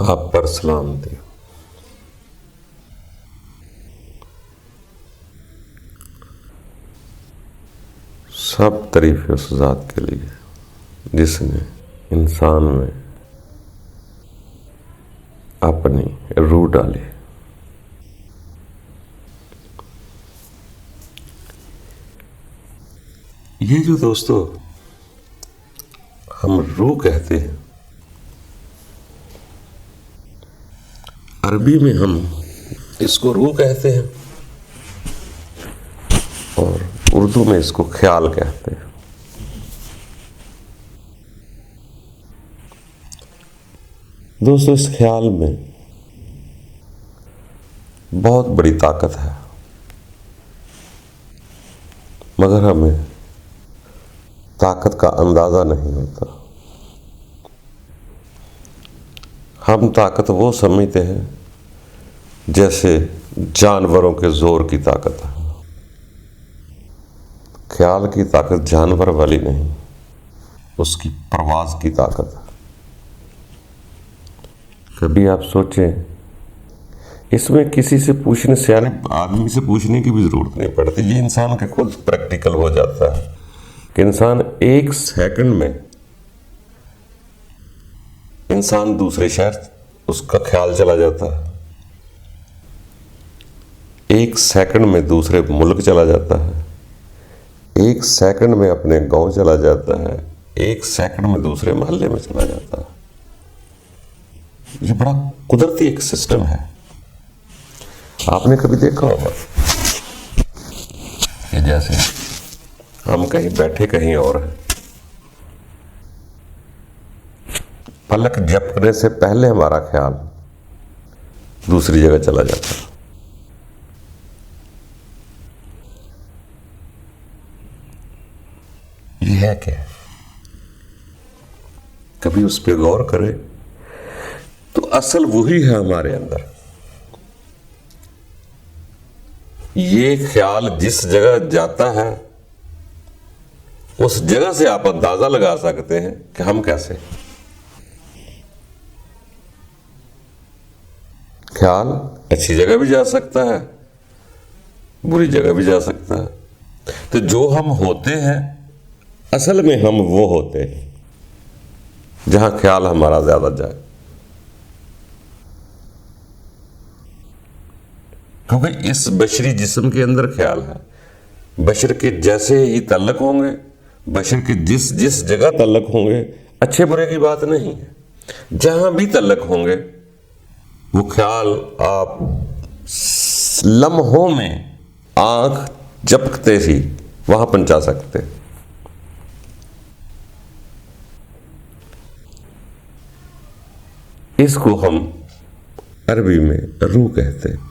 آپ پر سلامتی۔ سب تعریف اس ذات کے لیے جس نے انسان میں اپنی روح ڈالی۔ یہ جو دوستو ہم روح کہتے ہیں، عربی میں ہم اس کو روح کہتے ہیں اور اردو میں اس کو خیال کہتے ہیں۔ دوستو اس خیال میں بہت بڑی طاقت ہے، مگر ہمیں طاقت کا اندازہ نہیں ہوتا۔ ہم طاقت وہ سمجھتے ہیں جیسے جانوروں کے زور کی طاقت ہے۔ خیال کی طاقت جانور والی نہیں، اس کی پرواز کی طاقت ہے۔ کبھی آپ سوچیں، اس میں کسی سے پوچھنے سے، یعنی آدمی سے پوچھنے کی بھی ضرورت نہیں پڑتی، یہ انسان کے خود پریکٹیکل ہو جاتا ہے کہ انسان ایک سیکنڈ میں انسان دوسرے شہر اس کا خیال چلا جاتا ہے، ایک سیکنڈ میں دوسرے ملک چلا جاتا ہے، ایک سیکنڈ میں اپنے گاؤں چلا جاتا ہے، ایک سیکنڈ میں دوسرے محلے میں چلا جاتا ہے۔ یہ بڑا قدرتی ایک سسٹم ہے۔ آپ نے کبھی دیکھا ہوگا کہ جیسے ہم کہیں بیٹھے کہیں اور ہیں، پلک جھپکنے سے پہلے ہمارا خیال دوسری جگہ چلا جاتا ہے۔ یہ ہے کہ کبھی اس پہ غور کرے تو اصل وہی ہے ہمارے اندر۔ یہ خیال جس جگہ جاتا ہے اس جگہ سے آپ اندازہ لگا سکتے ہیں کہ ہم کیسے۔ خیال اچھی جگہ بھی جا سکتا ہے، بری جگہ بھی جا سکتا ہے۔ تو جو ہم ہوتے ہیں اصل میں ہم وہ ہوتے ہیں جہاں خیال ہمارا زیادہ جائے، کیونکہ اس بشری جسم کے اندر خیال ہے۔ بشر کے جیسے ہی تعلق ہوں گے، بشر کے جس جگہ تعلق ہوں گے، اچھے برے کی بات نہیں ہے، جہاں بھی تعلق ہوں گے وہ خیال آپ لمحوں میں آنکھ جھپکتے ہی وہاں پہنچا سکتے۔ اس کو ہم عربی میں روح کہتے ہیں،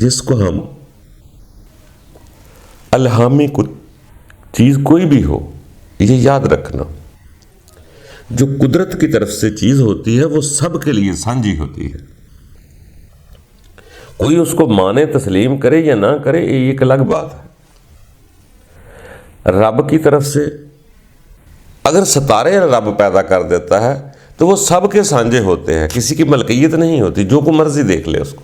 جس کو ہم الہامی چیز کوئی بھی ہو، یہ یاد رکھنا، جو قدرت کی طرف سے چیز ہوتی ہے وہ سب کے لیے سانجھی ہوتی ہے۔ کوئی اس کو مانے، تسلیم کرے یا نہ کرے، یہ ایک الگ بات ہے۔ رب کی طرف سے اگر ستارے رب پیدا کر دیتا ہے تو وہ سب کے سانجھے ہوتے ہیں، کسی کی ملکیت نہیں ہوتی، جو کو مرضی دیکھ لے اس کو۔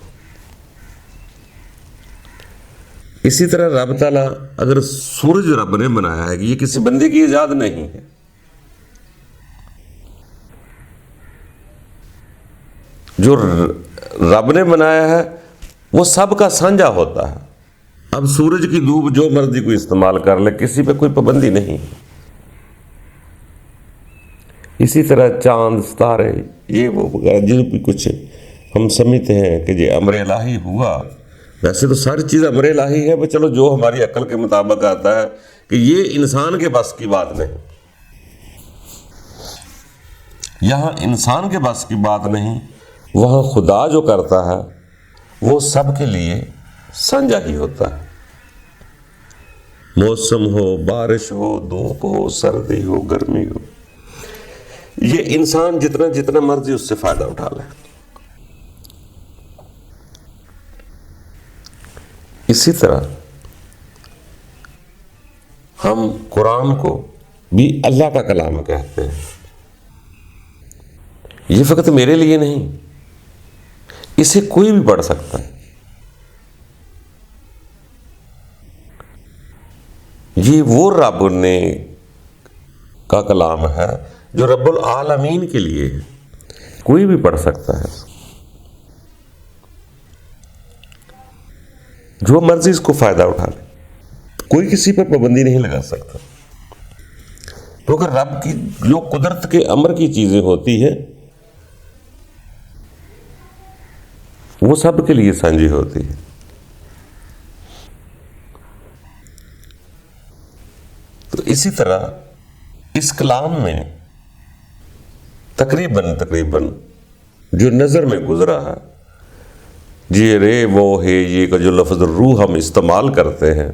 اسی طرح رب تعالیٰ اگر سورج رب نے بنایا ہے، یہ کسی بندے کی ایجاد نہیں ہے، جو رب نے بنایا ہے وہ سب کا سانجھا ہوتا ہے۔ اب سورج کی دھوپ جو مرضی کوئی استعمال کر لے، کسی پہ کوئی پابندی نہیں۔ اسی طرح چاند، ستارے، یہ وہ وغیرہ جو بھی کچھ ہم سمجھتے ہیں کہ یہ امر الہی ہوا، ویسے تو ساری چیز امر الہی ہے، چلو جو ہماری عقل کے مطابق آتا ہے کہ یہ انسان کے بس کی بات نہیں۔ یہاں انسان کے بس کی بات نہیں، وہاں خدا جو کرتا ہے وہ سب کے لیے سانجھا ہی ہوتا ہے۔ موسم ہو، بارش ہو، دھوپ ہو، سردی ہو، گرمی ہو، یہ انسان جتنا مرضی اس سے فائدہ اٹھا لے۔ اسی طرح ہم قرآن کو بھی اللہ کا کلام کہتے ہیں. یہ فقط میرے لیے نہیں، اسے کوئی بھی پڑھ سکتا ہے. یہ وہ رب نے کا کلام ہے جو رب العالمین کے لیے ہے، کوئی بھی پڑھ سکتا ہے، جو مرضی اس کو فائدہ اٹھا لے. کوئی کسی پر پابندی نہیں لگا سکتا، کیونکہ رب کی جو قدرت کے امر کی چیزیں ہوتی ہیں وہ سب کے لیے سانجھی ہوتی ہے. تو اسی طرح اس کلام میں تقریباً جو نظر میں گزرا ہے، یہ رے وہ ہے یہ کا جو لفظ روح ہم استعمال کرتے ہیں،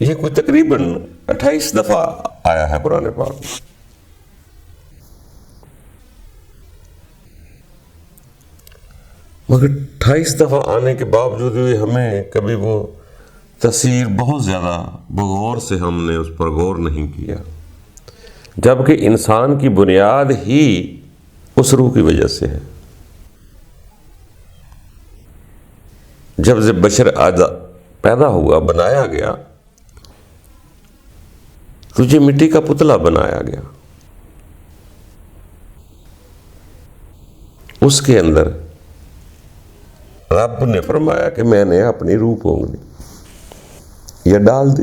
یہ کوئی تقریباً 28 دفعہ آیا ہے قرآن پاک میں. مگر 28 دفعہ آنے کے باوجود بھی ہمیں کبھی وہ تفسیر بہت زیادہ بغور سے ہم نے اس پر غور نہیں کیا، جبکہ انسان کی بنیاد ہی اس روح کی وجہ سے ہے. جب سے بشر پیدا ہوا، بنایا گیا، تجھے مٹی کا پتلا بنایا گیا، اس کے اندر رب نے فرمایا کہ میں نے اپنی روح پونگنی یا ڈال دی.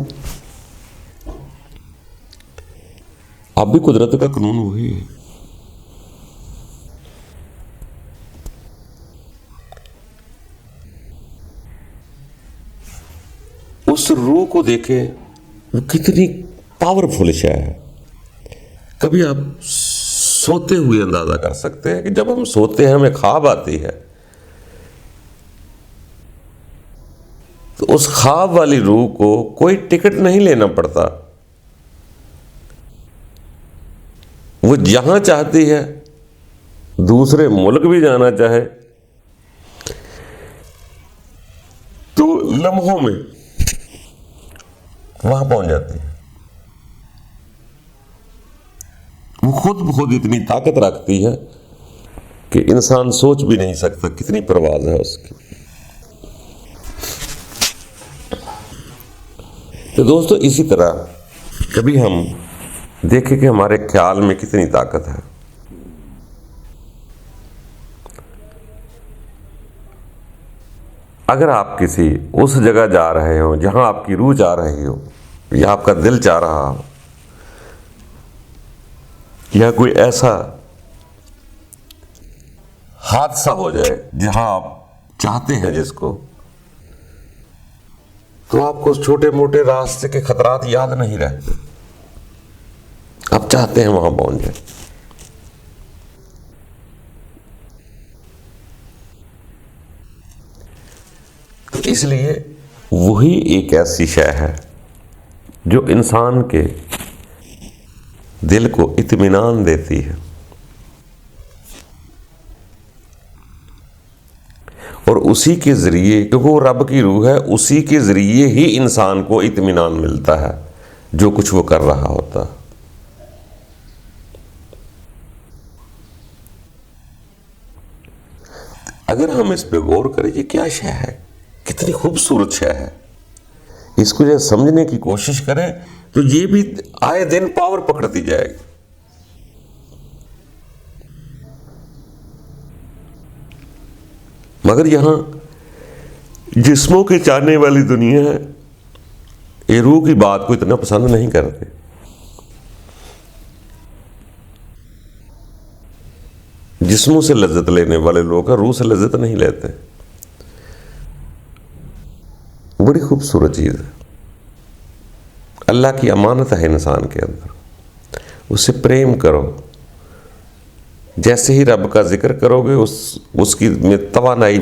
اب بھی قدرت کا قانون وہی ہے. اس روح کو دیکھیں وہ کتنی پاورفل شے ہے. کبھی آپ سوتے ہوئے اندازہ کر سکتے ہیں کہ جب ہم سوتے ہیں ہمیں خواب آتی ہے، تو اس خواب والی روح کو کوئی ٹکٹ نہیں لینا پڑتا، وہ جہاں چاہتی ہے، دوسرے ملک بھی جانا چاہے تو لمحوں میں وہاں پہنچ جاتی ہے. وہ خود بخود اتنی طاقت رکھتی ہے کہ انسان سوچ بھی نہیں سکتا کتنی پرواز ہے اس کی. تو دوستو اسی طرح کبھی ہم دیکھیں کہ ہمارے خیال میں کتنی طاقت ہے. اگر آپ کسی اس جگہ جا رہے ہو جہاں آپ کی روح جا رہی ہو، یا آپ کا دل چاہ رہا ہو، یا کوئی ایسا حادثہ ہو جائے جہاں آپ چاہتے ہیں جس کو، تو آپ کو اس چھوٹے موٹے راستے کے خطرات یاد نہیں رہتے، آپ چاہتے ہیں وہاں پہنچ جائیں. اس لیے وہی ایک ایسی شے ہے جو انسان کے دل کو اطمینان دیتی ہے، اور اسی کے ذریعے، کیونکہ وہ رب کی روح ہے، اسی کے ذریعے ہی انسان کو اطمینان ملتا ہے جو کچھ وہ کر رہا ہوتا. اگر ہم اس پہ غور کریں یہ کیا شے ہے، کتنی خوبصورت شے ہے، اس کو جب سمجھنے کی کوشش کریں تو یہ بھی آئے دن پاور پکڑتی جائے گی. مگر یہاں جسموں کے چاہنے والی دنیا ہے، یہ روح کی بات کو اتنا پسند نہیں کرتے. جسموں سے لذت لینے والے لوگ روح سے لذت نہیں لیتے. بڑی خوبصورت چیز ہے، اللہ کی امانت ہے انسان کے اندر. اسے پریم کرو، جیسے ہی رب کا ذکر کرو گے اس کی میں توانائی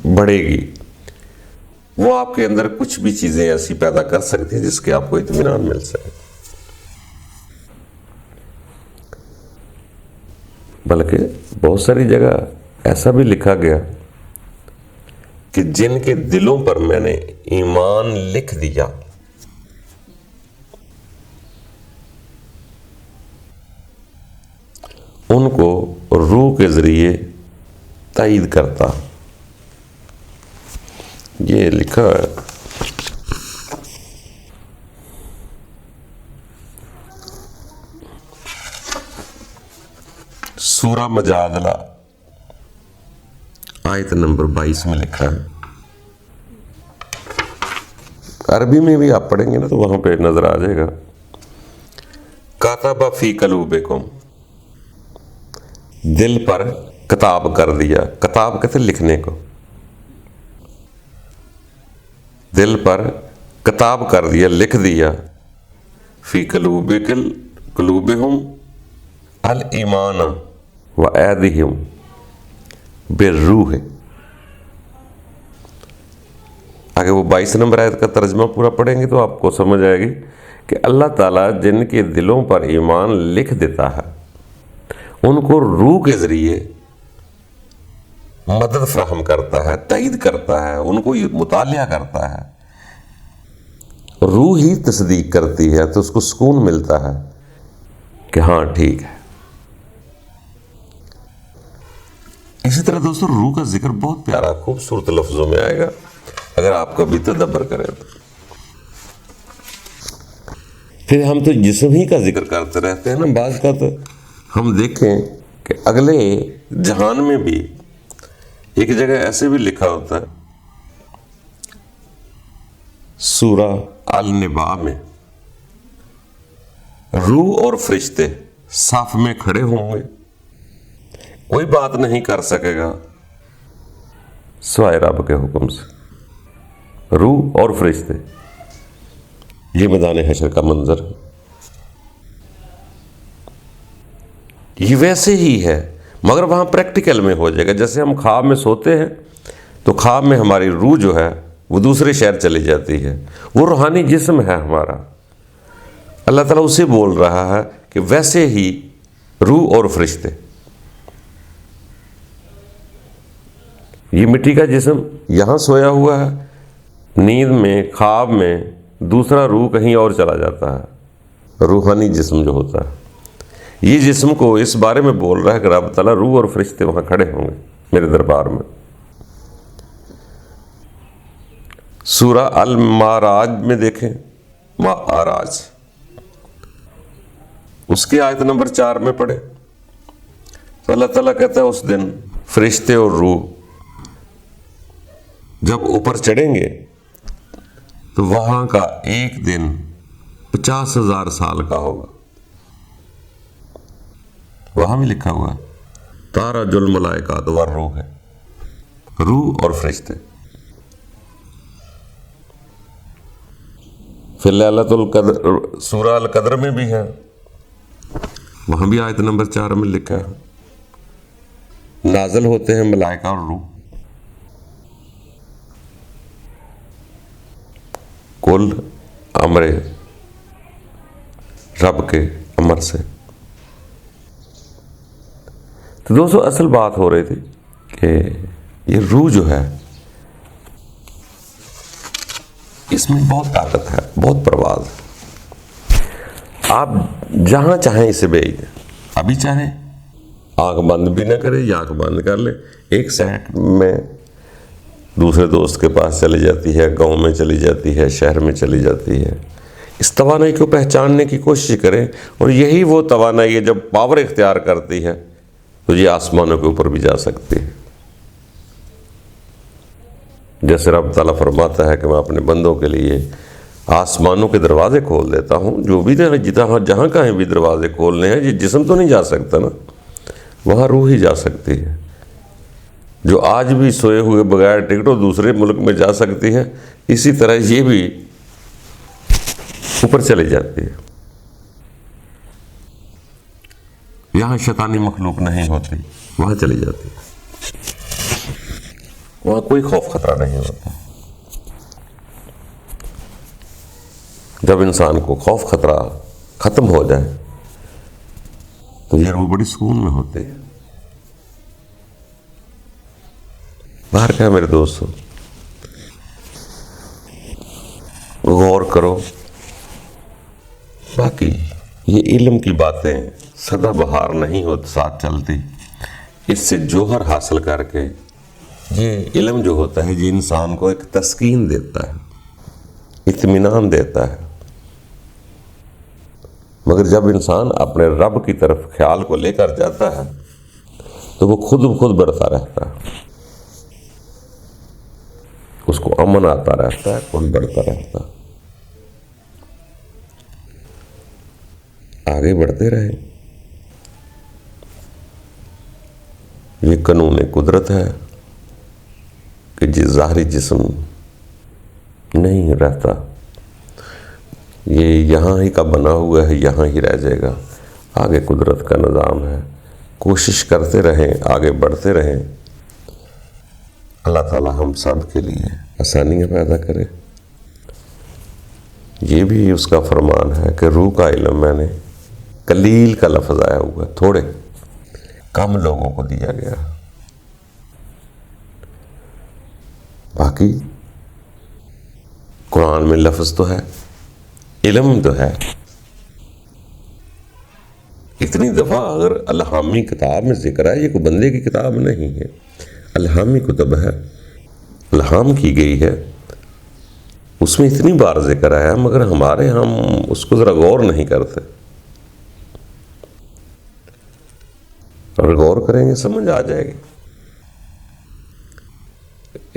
بڑھے گی. وہ آپ کے اندر کچھ بھی چیزیں ایسی پیدا کر سکتی ہیں جس کے آپ کو اطمینان مل سکے. بلکہ بہت ساری جگہ ایسا بھی لکھا گیا کہ جن کے دلوں پر میں نے ایمان لکھ دیا کے ذریعے تائید کرتا. یہ لکھا ہے سورہ مجادلہ آیت نمبر 22 میں لکھا ہے. عربی میں بھی آپ پڑھیں گے نا تو وہاں پہ نظر آ جائے گا. کاتب فی قلوبکم، دل پر کتاب کر دیا. کتاب کہتے لکھنے کو. دل پر کتاب کر دیا، لکھ دیا. فی قلوبہم الایمان و ایدہم بالروح. آگے وہ 22 نمبر آیت کا ترجمہ پورا پڑھیں گے تو آپ کو سمجھ آئے گی کہ اللہ تعالیٰ جن کے دلوں پر ایمان لکھ دیتا ہے ان کو روح کے ذریعے مدد فراہم کرتا ہے، تائید کرتا ہے، ان کو یہ مطالعہ کرتا ہے. روح ہی تصدیق کرتی ہے تو اس کو سکون ملتا ہے کہ ہاں ٹھیک ہے. اسی طرح دوستو روح کا ذکر بہت پیارا خوبصورت لفظوں میں آئے گا اگر آپ کبھی تدبر کریں تو. پھر ہم تو جسم ہی کا ذکر کرتے رہتے ہیں نا. بعض کا تو ہم دیکھیں کہ اگلے جہان میں بھی ایک جگہ ایسے بھی لکھا ہوتا ہے سورہ النبا میں، روح اور فرشتے صف میں کھڑے ہوں گے، کوئی بات نہیں کر سکے گا سوائے رب کے حکم سے. روح اور فرشتے، یہ میدان حشر کا منظر ہے. یہ ویسے ہی ہے مگر وہاں پریکٹیکل میں ہو جائے گا. جیسے ہم خواب میں سوتے ہیں تو خواب میں ہماری روح جو ہے وہ دوسرے شہر چلی جاتی ہے. وہ روحانی جسم ہے ہمارا. اللہ تعالیٰ اسے بول رہا ہے کہ ویسے ہی روح اور فرشتے. یہ مٹی کا جسم یہاں سویا ہوا ہے، نیند میں خواب میں دوسرا روح کہیں اور چلا جاتا ہے. روحانی جسم جو ہوتا ہے یہ جسم کو اس بارے میں بول رہا ہے کہ رب تعالیٰ روح اور فرشتے وہاں کھڑے ہوں گے میرے دربار میں. سورہ المعراج میں دیکھیں، معراج، اس کی آیت نمبر 4 میں پڑھیں تو اللہ تعالیٰ کہتا ہے اس دن فرشتے اور روح جب اوپر چڑھیں گے تو وہاں کا ایک دن 50,000 سال کا ہوگا. وہاں بھی لکھا ہوا ہے تارج الملائکۃ والروح ہے، روح اور فرشتے. پھر لیلۃ القدر سورہ القدر میں بھی ہے، وہاں بھی آیت نمبر 4 میں لکھا ہے نازل ہوتے ہیں ملائکہ اور روح. کل امر رب کے امر سے. تو دوستو اصل بات ہو رہی تھی کہ یہ روح جو ہے اس میں بہت طاقت ہے، بہت پرواز ہے. آپ جہاں چاہیں اسے بھیج دیں. ابھی چاہیں آنکھ بند بھی نہ کرے یا آنکھ بند کر لے، 1 سیکنڈ میں دوسرے دوست کے پاس چلی جاتی ہے، گاؤں میں چلی جاتی ہے، شہر میں چلی جاتی ہے. اس توانائی کو پہچاننے کی کوشش کریں اور یہی وہ توانائی ہے جب پاور اختیار کرتی ہے تو یہ آسمانوں کے اوپر بھی جا سکتی ہے. جیسے رب تعالیٰ فرماتا ہے کہ میں اپنے بندوں کے لیے آسمانوں کے دروازے کھول دیتا ہوں. جو بھی جہاں کہیں بھی دروازے کھولنے ہیں، یہ جسم تو نہیں جا سکتا نا، وہاں روح ہی جا سکتی ہے. جو آج بھی سوئے ہوئے بغیر ٹکٹوں دوسرے ملک میں جا سکتی ہے، اسی طرح یہ بھی اوپر چلی جاتی ہے. یہاں شیطانی مخلوق نہیں ہوتی، وہاں چلی جاتی ہے. وہاں کوئی خوف خطرہ نہیں ہوتا. جب انسان کو خوف خطرہ ختم ہو جائے تو یہ روح بڑی سکون میں ہوتی ہے. باہر کیا میرے دوستو، غور کرو. باقی یہ علم کی باتیں سدا بہار نہیں ہوتی، ساتھ چلتی. اس سے جوہر حاصل کر کے یہ علم جو ہوتا ہے یہ انسان کو ایک تسکین دیتا ہے، اطمینان دیتا ہے، مگر جب انسان اپنے رب کی طرف خیال کو لے کر جاتا ہے تو وہ خود بخود بڑھتا رہتا ہے، اس کو امن آتا رہتا ہے، خود بڑھتا رہتا ہے۔ آگے بڑھتے رہیں، یہ قانون قدرت ہے کہ ظاہری جسم نہیں رہتا، یہ یہاں ہی کا بنا ہوا ہے، یہاں ہی رہ جائے گا۔ آگے قدرت کا نظام ہے، کوشش کرتے رہیں، آگے بڑھتے رہیں۔ اللہ تعالیٰ ہم سب کے لیے آسانیاں پیدا کرے۔ یہ بھی اس کا فرمان ہے کہ روح کا علم میں نے قلیل کا لفظ آیا ہوا، تھوڑے کم لوگوں کو دیا گیا، باقی قرآن میں لفظ تو ہے، علم تو ہے۔ اتنی دفعہ اگر الہامی کتاب میں ذکر ہے، یہ کوئی بندے کی کتاب نہیں ہے، الہامی کتب ہے، الہام کی گئی ہے، اس میں اتنی بار ذکر آیا، مگر ہمارے ہم اس کو ذرا غور نہیں کرتے۔ اور غور کریں گے سمجھ آ جائے گی۔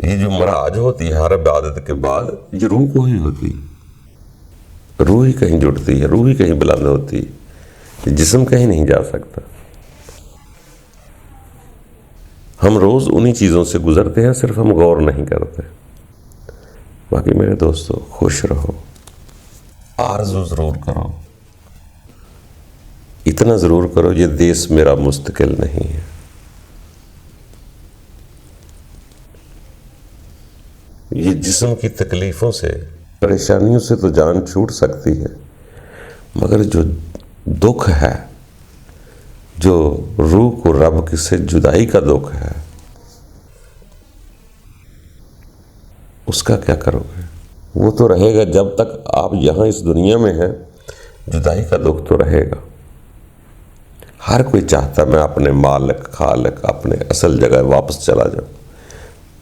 یہ جو مراج ہوتی ہے ہر عبادت کے بعد، یہ روح کو ہی ہوتی ہے، روح ہی کہیں جڑتی ہے، روح ہی کہیں بلند ہوتی ہے، جسم کہیں نہیں جا سکتا۔ ہم روز انہی چیزوں سے گزرتے ہیں، صرف ہم غور نہیں کرتے۔ باقی میرے دوستو خوش رہو، آرزو ضرور کرو، اتنا ضرور کرو یہ دیس میرا مستقل نہیں ہے۔ یہ جسم کی تکلیفوں سے، پریشانیوں سے تو جان چھوٹ سکتی ہے، مگر جو دکھ ہے، جو روح کو رب سے جدائی کا دکھ ہے، اس کا کیا کرو گے؟ وہ تو رہے گا جب تک آپ یہاں اس دنیا میں ہیں، جدائی کا دکھ تو رہے گا۔ ہر کوئی چاہتا میں اپنے مالک خالق اپنے اصل جگہ واپس چلا جاؤں۔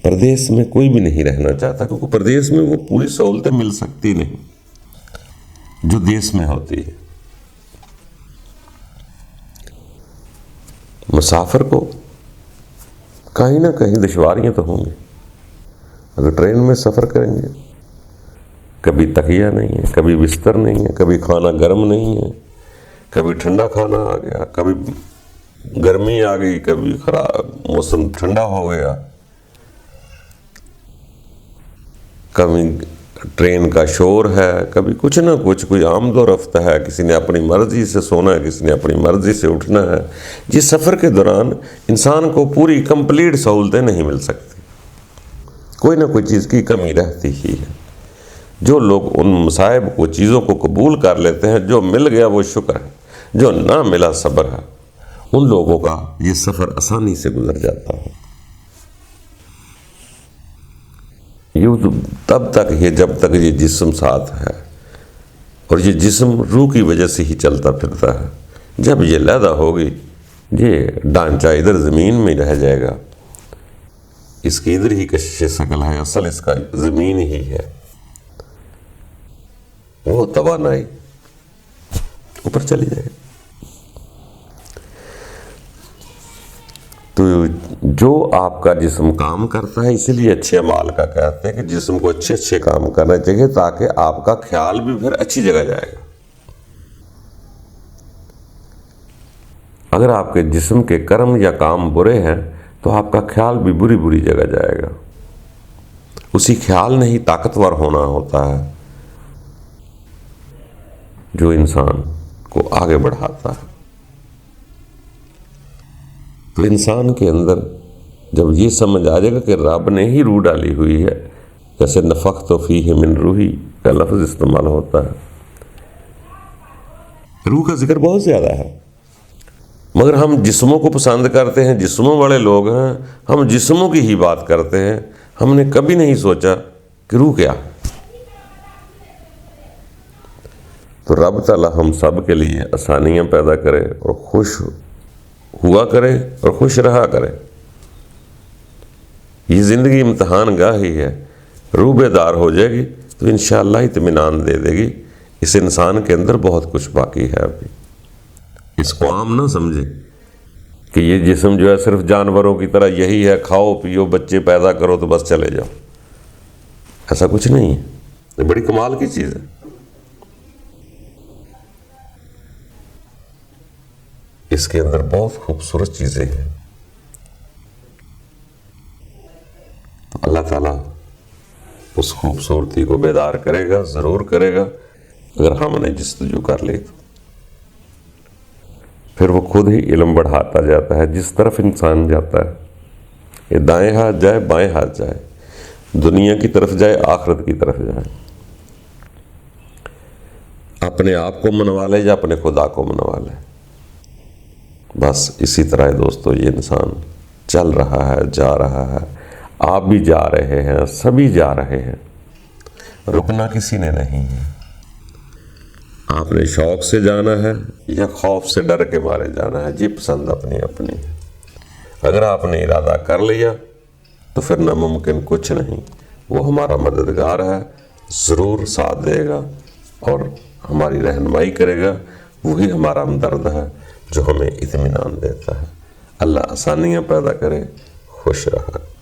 پردیس میں کوئی بھی نہیں رہنا چاہتا، کیونکہ پردیس میں وہ پوری سہولتیں مل سکتی نہیں جو دیس میں ہوتی ہے۔ مسافر کو کہیں نہ کہیں دشواریاں تو ہوں گی۔ اگر ٹرین میں سفر کریں گے، کبھی تکیہ نہیں ہے، کبھی بستر نہیں ہے، کبھی کھانا گرم نہیں ہے، کبھی ٹھنڈا کھانا آ گیا، کبھی گرمی آ گئی، کبھی خراب موسم ٹھنڈا ہو گیا، کبھی ٹرین کا شور ہے، کبھی کچھ نہ کچھ، کوئی آمد و رفت ہے، کسی نے اپنی مرضی سے سونا ہے، کسی نے اپنی مرضی سے اٹھنا ہے۔ جس سفر کے دوران انسان کو پوری کمپلیٹ سہولتیں نہیں مل سکتی، کوئی نہ کوئی چیز کی کمی رہتی ہی ہے۔ جو لوگ ان مصائب کو، چیزوں کو قبول کر لیتے ہیں، جو مل گیا وہ شکر ہے، جو نہ ملا صبر ہے، ان لوگوں کا یہ سفر آسانی سے گزر جاتا ہے۔ یہ تب تک ہے جب تک یہ جسم ساتھ ہے، اور یہ جسم روح کی وجہ سے ہی چلتا پھرتا ہے۔ جب یہ علیحدہ ہوگی، یہ ڈھانچہ ادھر زمین میں رہ جائے گا، اس کی ادھر ہی کشش شکل ہے، اصل اس کا زمین ہی ہے، وہ توانائی اوپر چلی جائے گی۔ تو جو آپ کا جسم کام کرتا ہے، اسی لیے اچھے اعمال کا کہتے ہیں کہ جسم کو اچھے اچھے کام کرنا چاہیے، تاکہ آپ کا خیال بھی پھر اچھی جگہ جائے گا۔ اگر آپ کے جسم کے کرم یا کام برے ہیں تو آپ کا خیال بھی بری بری جگہ جائے گا۔ اسی خیال نے ہی طاقتور ہونا ہوتا ہے جو انسان کو آگے بڑھاتا ہے۔ تو انسان کے اندر جب یہ سمجھ آ جائے گا کہ رب نے ہی روح ڈالی ہوئی ہے، جیسے نفخت فیہ من روحی کا لفظ استعمال ہوتا ہے، روح کا ذکر بہت زیادہ ہے، مگر ہم جسموں کو پسند کرتے ہیں، جسموں والے لوگ ہیں، ہم جسموں کی ہی بات کرتے ہیں۔ ہم نے کبھی نہیں سوچا کہ روح کیا ہے۔ تو رب تعالیٰ ہم سب کے لیے آسانیاں پیدا کرے اور خوش ہوا کرے اور خوش رہا کرے۔ یہ زندگی امتحان گاہ ہی ہے، روح بیدار ہو جائے گی تو انشاءاللہ اطمینان دے دے گی۔ اس انسان کے اندر بہت کچھ باقی ہے ابھی۔ اس کو عام نہ سمجھے کہ یہ جسم جو ہے صرف جانوروں کی طرح یہی ہے، کھاؤ پیو بچے پیدا کرو تو بس چلے جاؤ۔ ایسا کچھ نہیں ہے، یہ بڑی کمال کی چیز ہے۔ اس کے اندر بہت خوبصورت چیزیں ہیں۔ اللہ تعالیٰ اس خوبصورتی کو بیدار کرے گا، ضرور کرے گا، اگر ہم نے جستجو کر لی تو۔ پھر وہ خود ہی علم بڑھاتا جاتا ہے جس طرف انسان جاتا ہے۔ یہ دائیں ہاتھ جائے بائیں ہاتھ جائے، دنیا کی طرف جائے آخرت کی طرف جائے، اپنے آپ کو منوا لے یا اپنے خدا کو منوا لے، بس اسی طرح ہے دوستو یہ انسان چل رہا ہے، جا رہا ہے۔ آپ بھی جا رہے ہیں، سبھی جا رہے ہیں، رکنا کسی نے نہیں ہے۔ آپ نے شوق سے جانا ہے یا خوف سے ڈر کے مارے جانا ہے، جی پسند اپنی اپنی۔ اگر آپ نے ارادہ کر لیا تو پھر ناممکن کچھ نہیں۔ وہ ہمارا مددگار ہے، ضرور ساتھ دے گا اور ہماری رہنمائی کرے گا۔ وہی ہمارا ہمدرد ہے جو ہمیں اطمینان دیتا ہے۔ اللہ آسانیاں پیدا کرے، خوش رہا۔